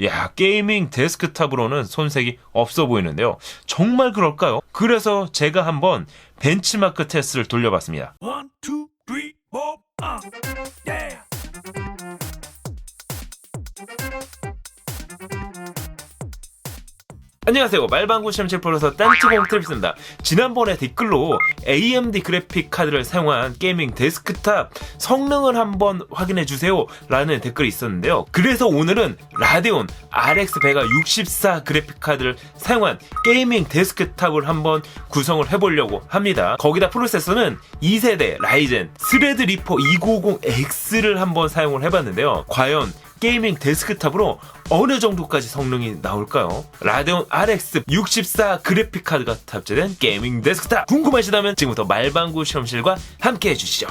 야, 게이밍 데스크탑으로는 손색이 없어 보이는데요. 정말 그럴까요? 그래서 제가 한번 벤치마크 테스트를 돌려봤습니다. 1, 2, 3, 4, yeah. 안녕하세요. 말방구 시험칠 프로서 딴지공 트립스입니다. 지난번에 댓글로 AMD 그래픽 카드를 사용한 게이밍 데스크탑 성능을 한번 확인해주세요 라는 댓글이 있었는데요. 그래서 오늘은 라데온 RX Vega 64 그래픽 카드를 사용한 게이밍 데스크탑을 한번 구성을 해보려고 합니다. 거기다 프로세서는 2세대 라이젠 스레드리퍼 2950X를 한번 사용을 해봤는데요. 과연 게이밍 데스크탑으로 어느 정도까지 성능이 나올까요? 라데온 RX 64 그래픽 카드가 탑재된 게이밍 데스크탑 궁금하시다면 지금부터 말방구 실험실과 함께 해주시죠.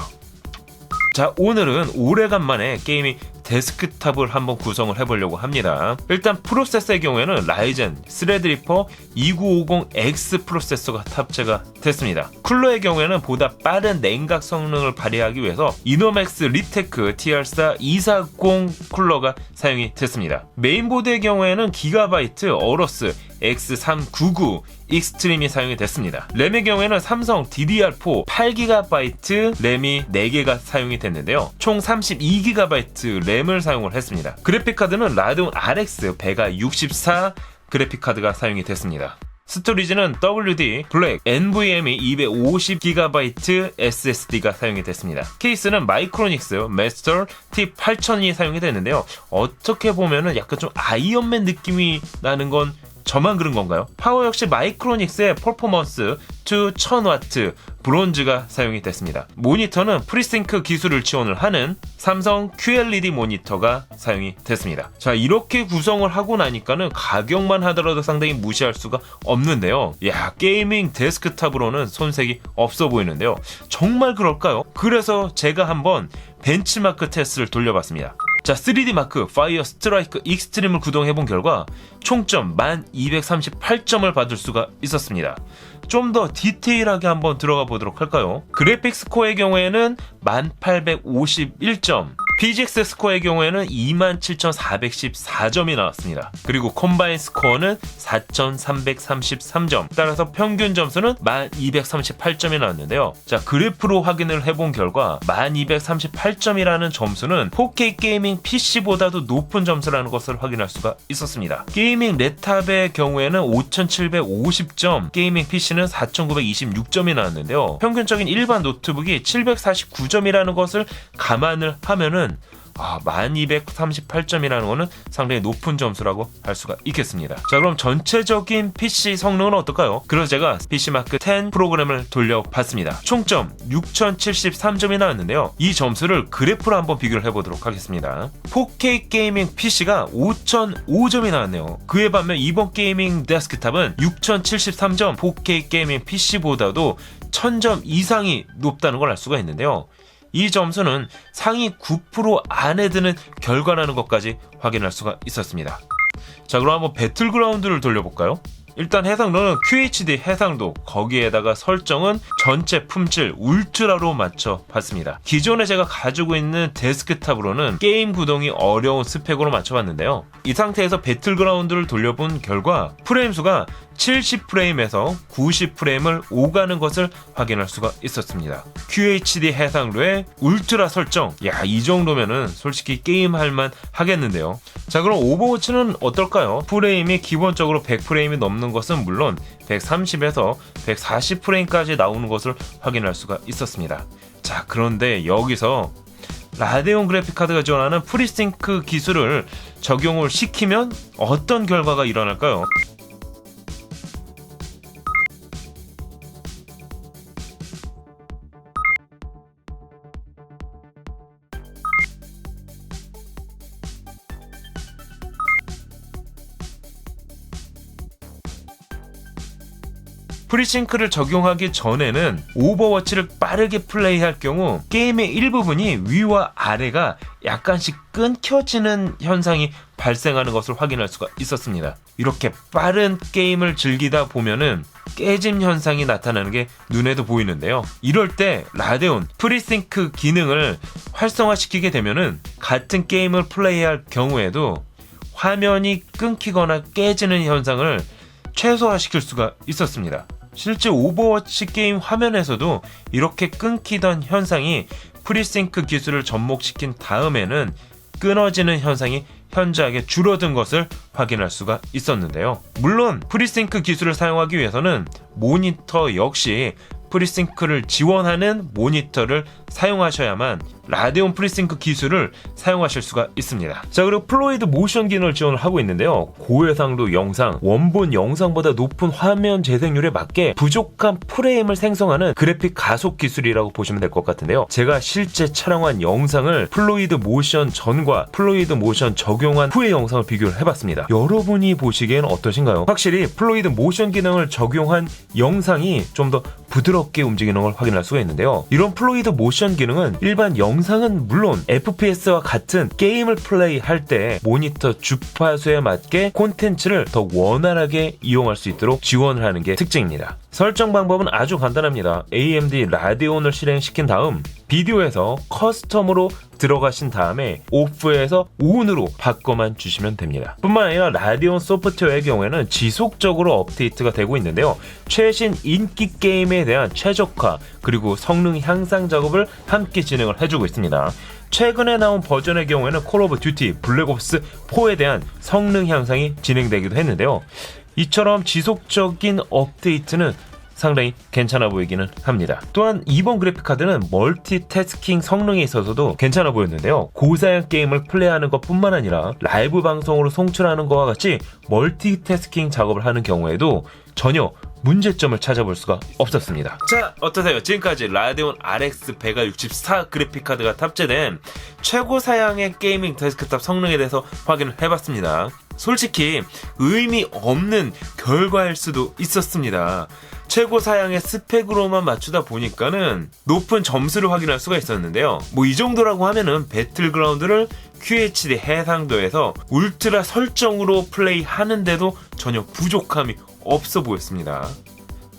자, 오늘은 오래간만에 게이밍 데스크탑을 한번 구성을 해보려고 합니다. 일단 프로세서의 경우에는 라이젠 스레드리퍼 2950X 프로세서가 탑재가 됐습니다. 쿨러의 경우에는 보다 빠른 냉각 성능을 발휘하기 위해서 이노맥스 리테크 TR4 240 쿨러가 사용이 됐습니다. 메인보드의 경우에는 기가바이트 어러스 X399 익스트림이 사용이 됐습니다. 램의 경우에는 삼성 DDR4 8GB 램이 4개가 사용이 됐는데요. 총 32GB 램을 사용을 했습니다. 그래픽카드는 라데온 RX Vega 64 그래픽카드가 사용이 됐습니다. 스토리지는 WD 블랙 NVMe 250GB SSD가 사용이 됐습니다. 케이스는 마이크로닉스 마스터 T8000이 사용이 됐는데요. 어떻게 보면은 약간 좀 아이언맨 느낌이 나는 건 저만 그런 건가요? 파워 역시 마이크로닉스의 퍼포먼스 1000W 브론즈가 사용이 됐습니다. 모니터는 프리싱크 기술을 지원을 하는 삼성 QLED 모니터가 사용이 됐습니다. 자, 이렇게 구성을 하고 나니까는 가격만 하더라도 상당히 무시할 수가 없는데요. 야, 게이밍 데스크탑으로는 손색이 없어 보이는데요. 정말 그럴까요? 그래서 제가 한번 벤치마크 테스트를 돌려봤습니다. 자, 3D 마크 파이어 스트라이크 익스트림을 구동해본 결과 총점 1238점을 받을 수가 있었습니다. 좀 더 디테일하게 한번 들어가 보도록 할까요? 그래픽 스코어의 경우에는 1851점, PGX 스코어의 경우에는 27414점이 나왔습니다. 그리고 컴바인 스코어는 4333점, 따라서 평균 점수는 1238점이 나왔는데요. 자, 그래프로 확인을 해본 결과 1238점이라는 점수는 4K 게이밍 PC보다도 높은 점수라는 것을 확인할 수가 있었습니다. 게이밍 랩탑의 경우에는 5750점, 게이밍 PC는 4926점이 나왔는데요. 평균적인 일반 노트북이 749점이라는 것을 감안을 하면은 1238점이라는 것은 상당히 높은 점수라고 할 수가 있겠습니다. 자, 그럼 전체적인 PC 성능은 어떨까요? 그래서 제가 PC마크 10 프로그램을 돌려봤습니다. 총점 6073점이 나왔는데요. 이 점수를 그래프로 한번 비교를 해보도록 하겠습니다. 4K 게이밍 PC가 5005점이 나왔네요. 그에 반면 이번 게이밍 데스크탑은 6073점, 4K 게이밍 PC보다도 1000점 이상이 높다는 걸 알 수가 있는데요. 이 점수는 상위 9% 안에 드는 결과라는 것까지 확인할 수가 있었습니다. 자, 그럼 한번 배틀그라운드를 돌려볼까요? 일단 해상도는 QHD 해상도, 거기에다가 설정은 전체 품질 울트라로 맞춰봤습니다. 기존에 제가 가지고 있는 데스크탑으로는 게임 구동이 어려운 스펙으로 맞춰봤는데요. 이 상태에서 배틀그라운드를 돌려본 결과 프레임 수가 70프레임에서 90프레임을 오가는 것을 확인할 수가 있었습니다. QHD 해상도에 울트라 설정, 야, 이 정도면은 솔직히 게임할만 하겠는데요. 자, 그럼 오버워치는 어떨까요? 프레임이 기본적으로 100프레임이 넘는 것은 물론 130에서 140프레임까지 나오는 것을 확인할 수가 있었습니다. 자, 그런데 여기서 라데온 그래픽카드가 지원하는 프리싱크 기술을 적용을 시키면 어떤 결과가 일어날까요? 프리싱크를 적용하기 전에는 오버워치를 빠르게 플레이할 경우 게임의 일부분이 위와 아래가 약간씩 끊겨지는 현상이 발생하는 것을 확인할 수가 있었습니다. 이렇게 빠른 게임을 즐기다 보면은 깨짐 현상이 나타나는 게 눈에도 보이는데요. 이럴 때 라데온 프리싱크 기능을 활성화시키게 되면은 같은 게임을 플레이할 경우에도 화면이 끊기거나 깨지는 현상을 최소화시킬 수가 있었습니다. 실제 오버워치 게임 화면에서도 이렇게 끊기던 현상이 프리싱크 기술을 접목시킨 다음에는 끊어지는 현상이 현저하게 줄어든 것을 확인할 수가 있었는데요. 물론 프리싱크 기술을 사용하기 위해서는 모니터 역시 프리싱크를 지원하는 모니터를 사용하셔야만 라데온 프리싱크 기술을 사용하실 수가 있습니다. 자, 그리고 플루이드 모션 기능을 지원을 하고 있는데요. 고해상도 영상, 원본 영상보다 높은 화면 재생률에 맞게 부족한 프레임을 생성하는 그래픽 가속 기술이라고 보시면 될 것 같은데요. 제가 실제 촬영한 영상을 플루이드 모션 전과 플루이드 모션 적용한 후의 영상을 비교를 해봤습니다. 여러분이 보시기에는 어떠신가요? 확실히 플루이드 모션 기능을 적용한 영상이 좀 더 부드럽게 움직이는 걸 확인할 수가 있는데요. 이런 플루이드 모션 기능은 일반 영상은 물론 FPS와 같은 게임을 플레이할 때 모니터 주파수에 맞게 콘텐츠를 더 원활하게 이용할 수 있도록 지원을 하는 게 특징입니다. 설정 방법은 아주 간단합니다. AMD 라데온을 실행시킨 다음 비디오에서 커스텀으로 들어가신 다음에 오프에서 온으로 바꿔만 주시면 됩니다. 뿐만 아니라 라데온 소프트웨어의 경우에는 지속적으로 업데이트가 되고 있는데요. 최신 인기 게임에 대한 최적화 그리고 성능 향상 작업을 함께 진행을 해주고 있습니다. 최근에 나온 버전의 경우에는 콜 오브 듀티 블랙옵스 4에 대한 성능 향상이 진행되기도 했는데요. 이처럼 지속적인 업데이트는 상당히 괜찮아 보이기는 합니다. 또한 이번 그래픽카드는 멀티태스킹 성능에 있어서도 괜찮아 보였는데요. 고사양 게임을 플레이하는 것 뿐만 아니라 라이브 방송으로 송출하는 것과 같이 멀티태스킹 작업을 하는 경우에도 전혀 문제점을 찾아볼 수가 없었습니다. 자, 어떠세요? 지금까지 라데온 RX 164 그래픽카드가 탑재된 최고 사양의 게이밍 데스크탑 성능에 대해서 확인을 해봤습니다. 솔직히 의미 없는 결과일 수도 있었습니다. 최고 사양의 스펙으로만 맞추다 보니까는 높은 점수를 확인할 수가 있었는데요. 뭐 이 정도라고 하면은 배틀그라운드를 QHD 해상도에서 울트라 설정으로 플레이하는데도 전혀 부족함이 없어 보였습니다.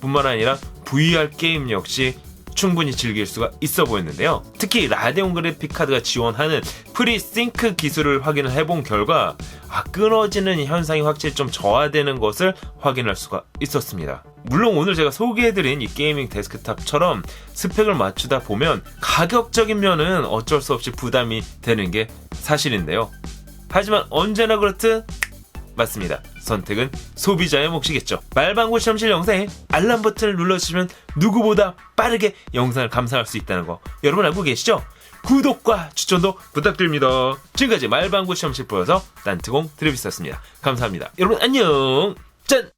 뿐만 아니라 VR 게임 역시 충분히 즐길 수가 있어 보였는데요. 특히 라데온 그래픽카드가 지원하는 프리싱크 기술을 확인을 해본 결과 끊어지는 현상이 확실히 좀 저하되는 것을 확인할 수가 있었습니다. 물론 오늘 제가 소개해드린 이 게이밍 데스크탑처럼 스펙을 맞추다 보면 가격적인 면은 어쩔 수 없이 부담이 되는 게 사실인데요. 하지만 언제나 그렇듯 맞습니다. 선택은 소비자의 몫이겠죠. 말방구 실험실 영상에 알람 버튼을 눌러주시면 누구보다 빠르게 영상을 감상할 수 있다는 거 여러분 알고 계시죠? 구독과 추천도 부탁드립니다. 지금까지 말방구 실험실 보여서 딴트공 드리비스였습니다. 감사합니다. 여러분 안녕. 짠!